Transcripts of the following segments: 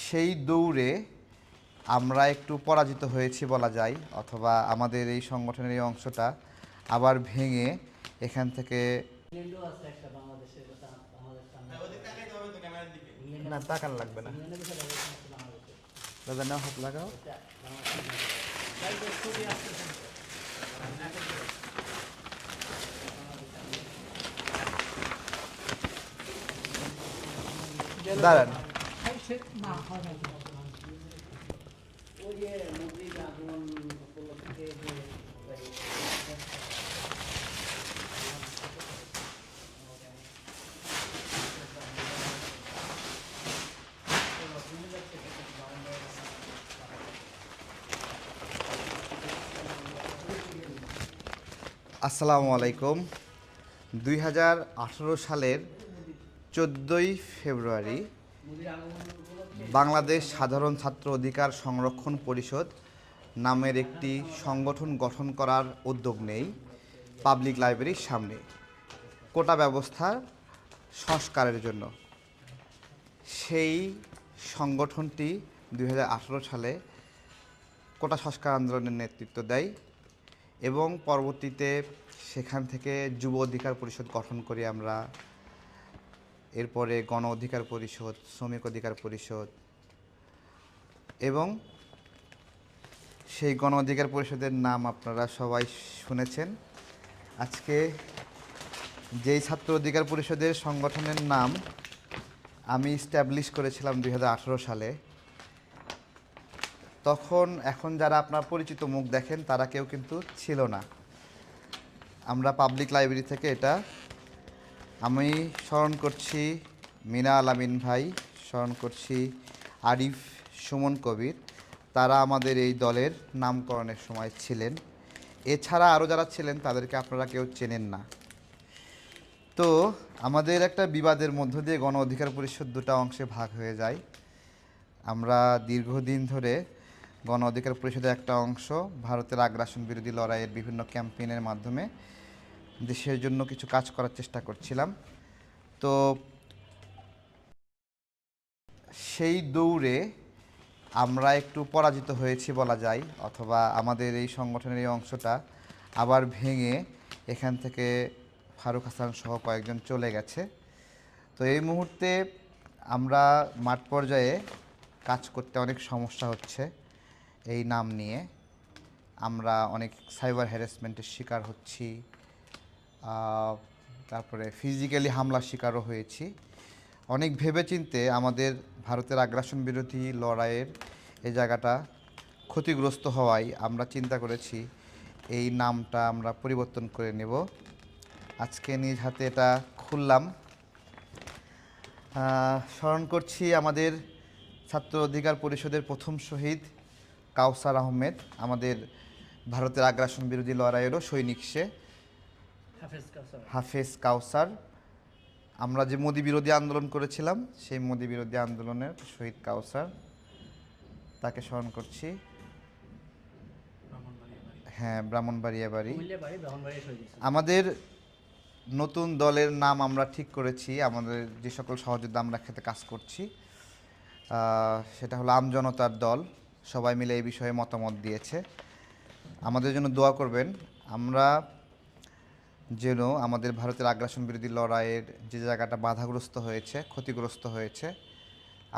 সেই দৌড়ে আমরা একটু পরাজিত হয়েছি বলা যায়, অথবা আমাদের এই সংগঠনের এই অংশটা আবার ভেঙে এখান থেকে না তাকান লাগবে না দাদা, নাও হাত লাগাও। দাঁড়ান, আসসালামু আলাইকুম। 2018 সালের 14ই ফেব্রুয়ারি বাংলাদেশ সাধারণ ছাত্র অধিকার সংরক্ষণ পরিষদ নামের একটি সংগঠন গঠন করার উদ্যোগ নেই পাবলিক লাইব্রেরির সামনে কোটা ব্যবস্থার সংস্কারের জন্য। সেই সংগঠনটি 2018 সালে কোটা সংস্কার আন্দোলনের নেতৃত্ব দেয় এবং পরবর্তীতে সেখান থেকে যুব অধিকার পরিষদ গঠন করি আমরা। এরপরে গণ অধিকার পরিষদ, শ্রমিক অধিকার পরিষদ, এবং সেই গণ অধিকার পরিষদের নাম আপনারা সবাই শুনেছেন। আজকে যেই ছাত্র অধিকার পরিষদের সংগঠনের নাম আমি স্ট্যাবলিশ করেছিলাম 2018 সালে, তখন এখন যারা আপনার পরিচিত মুখ দেখেন তারা কেউ কিন্তু ছিল না। আমরা পাবলিক লাইব্রেরি থেকে এটা আমি স্মরণ করছি মিনা আলামিন ভাই, স্মরণ করছি আরিফ, সুমন কবির, তারা আমাদের এই দলের নামকরণের সময় ছিলেন। এছাড়া আরও যারা ছিলেন তাদেরকে আপনারা কেউ চেনেন না। তো আমাদের একটা বিবাদের মধ্য দিয়ে গণ অধিকার পরিষদ দুটা অংশে ভাগ হয়ে যায়। আমরা দীর্ঘদিন ধরে গণ অধিকার পরিষদের একটা অংশ ভারতের আগ্রাসন বিরোধী লড়াইয়ের বিভিন্ন ক্যাম্পেইনের মাধ্যমে দেশের জন্য কিছু কাজ করার চেষ্টা করছিলাম। তো সেই দৌড়ে আমরা একটু পরাজিত হয়েছি বলা যায়, অথবা আমাদের এই সংগঠনের এই অংশটা আবার ভেঙে এখান থেকে ফারুক হাসান সহ কয়েকজন চলে গেছে। তো এই মুহূর্তে আমরা মাঠ পর্যায়ে কাজ করতে অনেক সমস্যা হচ্ছে। এই নাম নিয়ে আমরা অনেক সাইবার হ্যারাসমেন্টের শিকার হচ্ছি, তারপরে ফিজিক্যালি হামলার শিকারও হয়েছি। অনেক ভেবেচিন্তে আমাদের ভারতের আগ্রাসন বিরোধী লড়াইয়ের এই জায়গাটা ক্ষতিগ্রস্ত হওয়ায় আমরা চিন্তা করেছি এই নামটা আমরা পরিবর্তন করে নেব। আজকে নিজ হাতে এটা খুললাম। স্মরণ করছি আমাদের ছাত্র অধিকার পরিষদের প্রথম শহীদ কাউসার আহমেদ, আমাদের ভারতের আগ্রাসন বিরোধী লড়াইয়েরও সৈনিক সে, হাফেজ কাউসার। আমরা যে মোদি বিরোধী আন্দোলন করেছিলাম সেই মোদি বিরোধী আন্দোলনের শহীদ কাউসার, তাকে স্মরণ করছি। হ্যাঁ, ব্রাহ্মণবাড়িয়া বাড়ি। আমাদের নতুন দলের নাম আমরা ঠিক করেছি, আমাদের যে সকল সহযোদ্ধা আমরা একসাথে কাজ করছি সেটা হলো আমজনতার দল। সবাই মিলে এই বিষয়ে মতামত দিয়েছে। আমাদের জন্য দোয়া করবেন, আমরা যেন আমাদের ভারতের আগ্রাসন বিরোধী লড়াইয়ের যে জায়গাটা বাধাগ্রস্ত হয়েছে, ক্ষতিগ্রস্ত হয়েছে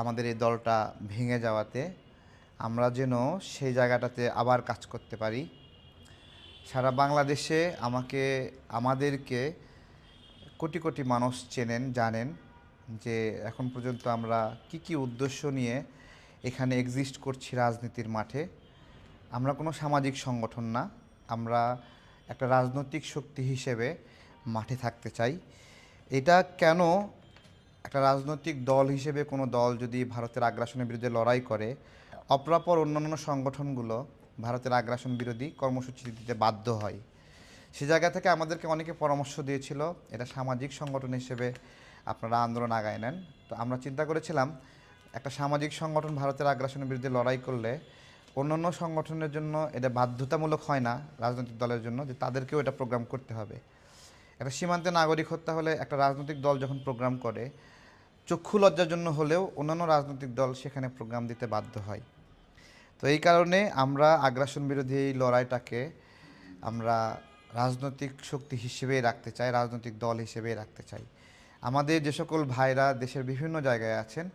আমাদের এই দলটা ভেঙে যাওয়াতে, আমরা যেন সেই জায়গাটাতে আবার কাজ করতে পারি। সারা বাংলাদেশে আমাদেরকে কোটি কোটি মানুষ চেনেন, জানেন যে এখন পর্যন্ত আমরা কি উদ্দেশ্য নিয়ে এখানে এক্সিস্ট করছি রাজনীতির মাঠে। আমরা কোনো সামাজিক সংগঠন না, আমরা একটা রাজনৈতিক শক্তি হিসেবে মাঠে থাকতে চাই। এটা কেন, একটা রাজনৈতিক দল হিসেবে কোনো দল যদি ভারতের আগ্রাসনের বিরুদ্ধে লড়াই করে, অপরাপর অন্যান্য সংগঠনগুলো ভারতের আগ্রাসন বিরোধী কর্মসূচি দিতে বাধ্য হয়। সে জায়গা থেকে আমাদেরকে অনেকে পরামর্শ দিয়েছিল এটা সামাজিক সংগঠন হিসেবে আপনারা আন্দোলন আগায় নেন। তো আমরা চিন্তা করেছিলাম একটা সামাজিক সংগঠন ভারতের আগ্রাসনের বিরুদ্ধে লড়াই করলে অন্যান্য সংগঠনের জন্য এটা বাধ্যতামূলক হয় না, রাজনৈতিক দলের জন্য যে তাদেরকেও এটা প্রোগ্রাম করতে হবে। একটা সীমান্তে নাগরিক হত্যা হলে একটা রাজনৈতিক দল যখন প্রোগ্রাম করে চক্ষু লজ্জার জন্য হলেও অন্যান্য রাজনৈতিক দল সেখানে প্রোগ্রাম দিতে বাধ্য হয়। তো এই কারণে আমরা আগ্রাসন বিরোধী এই লড়াইটাকে আমরা রাজনৈতিক শক্তি হিসেবেই রাখতে চাই, রাজনৈতিক দল হিসেবেই রাখতে চাই। আমাদের যে সকল ভাইরা দেশের বিভিন্ন জায়গায় আছেন,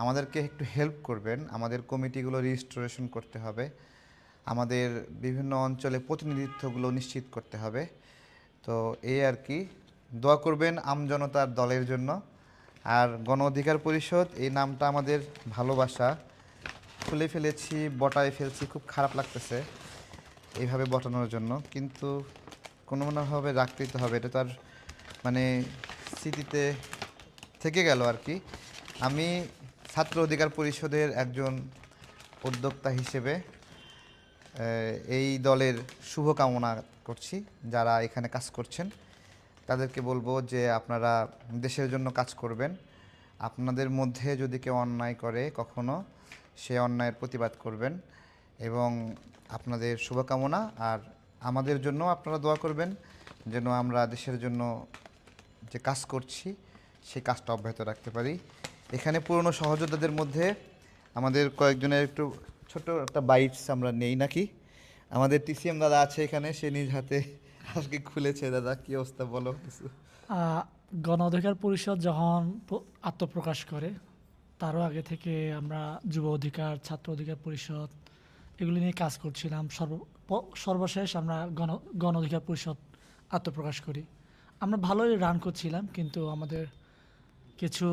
আমাদেরকে একটু হেল্প করবেন। আমাদের কমিটিগুলো রেজিস্ট্রেশন করতে হবে, আমাদের বিভিন্ন অঞ্চলে প্রতিনিধিত্বগুলো নিশ্চিত করতে হবে। তো এই আর কি, দোয়া করবেন আমজনতার দলের জন্য। আর গণ অধিকার পরিষদ এই নামটা আমাদের ভালোবাসা, খুলে ফেলেছি, বটায় ফেলছি, খুব খারাপ লাগতেছে এইভাবে বটানোর জন্য, কিন্তু কোনোভাবে রাখতেই তো হবে, এটা তো আর মানে স্মৃতিতে থেকে গেল আর কি। আমি ছাত্র অধিকার পরিষদের একজন উদ্যোক্তা হিসেবে এই দলের শুভকামনা করছি। যারা এখানে কাজ করছেন তাদেরকে বলবো যে আপনারা দেশের জন্য কাজ করবেন। আপনাদের মধ্যে যদি কেউ অন্যায় করে কখনো, সে অন্যায়ের প্রতিবাদ করবেন এবং আপনাদের শুভকামনা। আর আমাদের জন্য আপনারা দোয়া করবেন যেন আমরা দেশের জন্য যে কাজ করছি সেই কাজটা অব্যাহত রাখতে পারি। এখানে পুরনো সহযোদ্ধাদের মধ্যে আমাদের কয়েকজনের একটু ছোট একটা বাইটস আমরা নেই নাকি। আমাদের টিসিএম দাদা আছে এখানে, সে নিজ হাতে আজকে খুলেছে। দাদা কি অবস্থা বলো কিছু। গণ অধিকার পরিষদ যখন আত্মপ্রকাশ করে তারও আগে থেকে আমরা যুব অধিকার, ছাত্র অধিকার পরিষদ এগুলি নিয়ে কাজ করছিলাম। সর্বশেষ আমরা গণ অধিকার পরিষদ আত্মপ্রকাশ করি। আমরা ভালোই রান করছিলাম, কিন্তু আমাদের কিছু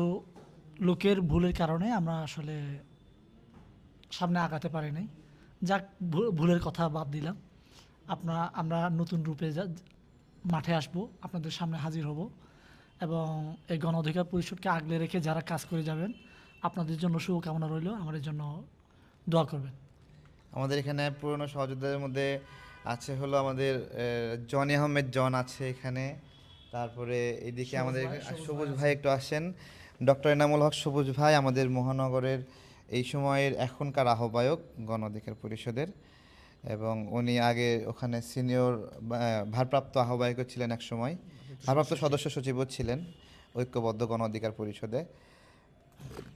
লোকের ভুলের কারণে আমরা আসলে সামনে আগাতে পারি নাই। যাক, ভুলের কথা বাদ দিলাম। আমরা নতুন রূপে মাঠে আসব, আপনাদের সামনে হাজির হব এবং এই গণ অধিকার পরিষদকে আগলে রেখে যারা কাজ করে যাবেন, আপনাদের জন্য শুভকামনা রইল, আমাদের জন্য দোয়া করবেন। আমাদের এখানে পুরনো সহযোদ্ধাদের মধ্যে আছে হলো আমাদের জনি আহমেদ জন আছে এখানে, তারপরে এদিকে আমাদের সবুজ ভাই একটু আসেন, ডক্টর এনামুল হক সবুজ ভাই আমাদের মহানগরের এই সময়ের এখনকার আহ্বায়ক গণ অধিকার পরিষদের, এবং উনি আগে ওখানে সিনিয়র ভারপ্রাপ্ত আহ্বায়কও ছিলেন, এক সময় ভারপ্রাপ্ত সদস্য সচিবও ছিলেন ঐক্যবদ্ধ গণ অধিকার পরিষদে।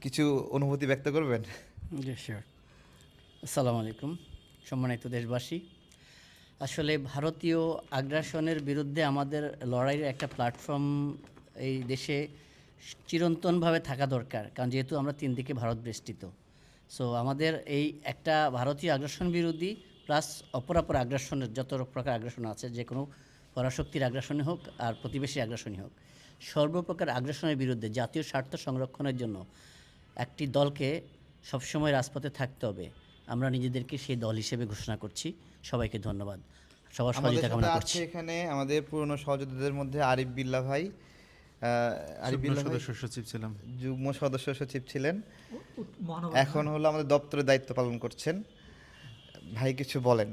কিছু অনুভূতি ব্যক্ত করবেন? জি শিওর। আসসালামু আলাইকুম সম্মানিত দেশবাসী। আসলে ভারতীয় আগ্রাসনের বিরুদ্ধে আমাদের লড়াইয়ের একটা প্ল্যাটফর্ম এই দেশে চিরন্তনভাবে থাকা দরকার, কারণ যেহেতু আমরা তিন দিকে ভারত বেষ্টিত। সো আমাদের এই একটা ভারতীয় আগ্রাসন বিরোধী প্লাস অপরাপর আগ্রাসনের যত প্রকার আগ্রাসন আছে, যে কোনো পরাশক্তির আগ্রাসনই হোক আর প্রতিবেশী আগ্রাসনই হোক, সর্বপ্রকার আগ্রাসনের বিরুদ্ধে জাতীয় স্বার্থ সংরক্ষণের জন্য একটি দলকে সবসময় রাজপথে থাকতে হবে। আমরা নিজেদেরকে সেই দল হিসেবে ঘোষণা করছি। সবাইকে ধন্যবাদ, সবার সহযোগিতা কামনা করছি। এখানে আমাদের পুরনো সহযোদ্ধাদের মধ্যে আরিফ বিল্লাহ ভাই, আরিফ বিল্লাহ সদস্য সচিব ছিলাম, যুগ্ম সদস্য সচিব ছিলেন, এখন হলো আমাদের দপ্তরের দায়িত্ব পালন করছেন। ভাই কিছু বলেন।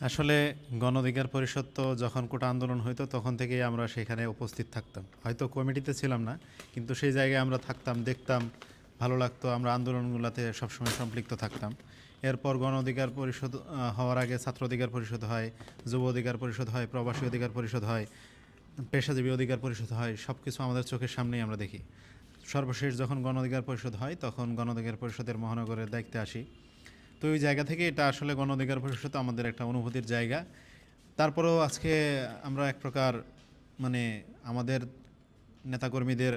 আসলে গণ অধিকার পরিষদ তো যখন কোটা আন্দোলন হইতো তখন থেকেই আমরা সেখানে উপস্থিত থাকতাম। হয়তো কমিটিতে ছিলাম না, কিন্তু সেই জায়গায় আমরা থাকতাম, দেখতাম, ভালো লাগতো। আমরা আন্দোলনগুলোতে সবসময় সম্পৃক্ত থাকতাম। এরপর গণ অধিকার পরিষদ হওয়ার আগে ছাত্র অধিকার পরিষদ হয়, যুব অধিকার পরিষদ হয়, প্রবাসী অধিকার পরিষদ হয়, পেশাজীবী অধিকার পরিষদ হয়। সব কিছু আমাদের চোখের সামনেই আমরা দেখি। সর্বশেষ যখন গণ অধিকার পরিষদ হয় তখন গণ অধিকার পরিষদের মহানগরের দায়িত্বে আসি। তো ওই জায়গা থেকে এটা আসলে গণ অধিকার পরিষদ আমাদের একটা অনুভূতির জায়গা। তারপরেও আজকে আমরা এক প্রকার মানে আমাদের নেতাকর্মীদের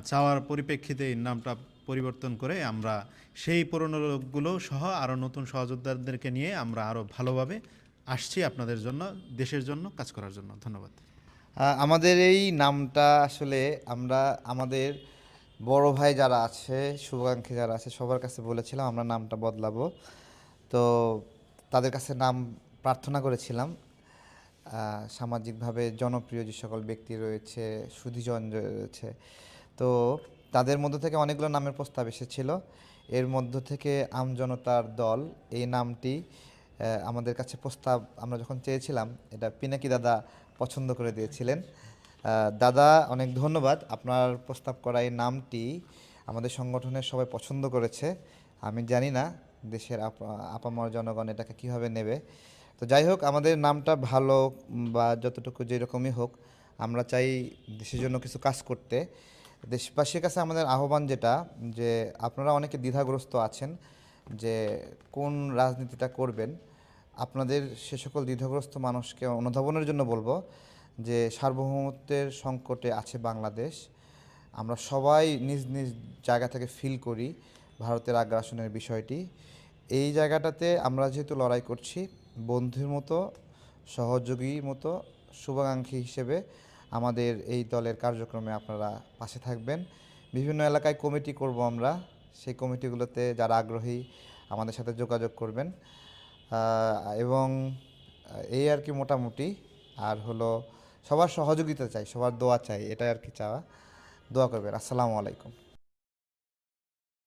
চাওয়ার পরিপ্রেক্ষিতে এই নামটা পরিবর্তন করে আমরা সেই পুরনো লোকগুলো সহ আরও নতুন সহযোদ্ধাদেরকে নিয়ে আমরা আরও ভালোভাবে আসছি আপনাদের জন্য, দেশের জন্য কাজ করার জন্য। ধন্যবাদ। আমাদের এই নামটা আসলে আমরা আমাদের বড় ভাই যারা আছে, শুভাকাঙ্ক্ষী যারা আছে, সবার কাছে বলেছিলাম আমরা নামটা বদলাবো। তো তাদের কাছে নাম প্রার্থনা করেছিলাম। সামাজিকভাবে জনপ্রিয় যে সকল ব্যক্তি রয়েছে, সুধীজন রয়েছে, তো তাদের মধ্য থেকে অনেকগুলো নামের প্রস্তাব এসেছিল। এর মধ্য থেকে আমজনতার দল এই নামটি আমাদের কাছে প্রস্তাব আমরা যখন চেয়েছিলাম, এটা পিনাকি দাদা পছন্দ করে দিয়েছিলেন। দাদা অনেক ধন্যবাদ, আপনার প্রস্তাব করা এই নামটি আমাদের সংগঠনের সবাই পছন্দ করেছে। আমি জানি না দেশের আপামর জনগণ এটাকে কীভাবে নেবে। তো যাই হোক, আমাদের নামটা ভালো বা যতটুকু যেরকমই হোক, আমরা চাই দেশের জন্য কিছু কাজ করতে। দেশবাসীর কাছে আমাদের আহ্বান যেটা, যে আপনারা অনেকে দ্বিধাগ্রস্ত আছেন যে কোন রাজনীতিটা করবেন। আপনাদের সে সকল দ্বিধাগ্রস্ত মানুষকে অনুধাবনের জন্য বলবো যে সার্বভৌমত্বের সংকটে আছে বাংলাদেশ। আমরা সবাই নিজ নিজ জায়গা থেকে ফিল করি ভারতের আগ্রাসনের বিষয়টি। এই জায়গাটাতে আমরা যেহেতু লড়াই করছি, বন্ধুর মতো, সহযোগীর মতো, শুভাকাঙ্ক্ষী হিসেবে আমাদের এই দলের কার্যক্রমে আপনারা পাশে থাকবেন। বিভিন্ন এলাকায় কমিটি করব আমরা, সেই কমিটিগুলোতে যারা আগ্রহী আমাদের সাথে যোগাযোগ করবেন। এবং এই আর কি মোটামুটি। আর হলো সবার সহযোগিতা চাই, সবার দোয়া চাই, এটাই আর কি চাওয়া। দোয়া করবেন। আসসালামু আলাইকুম।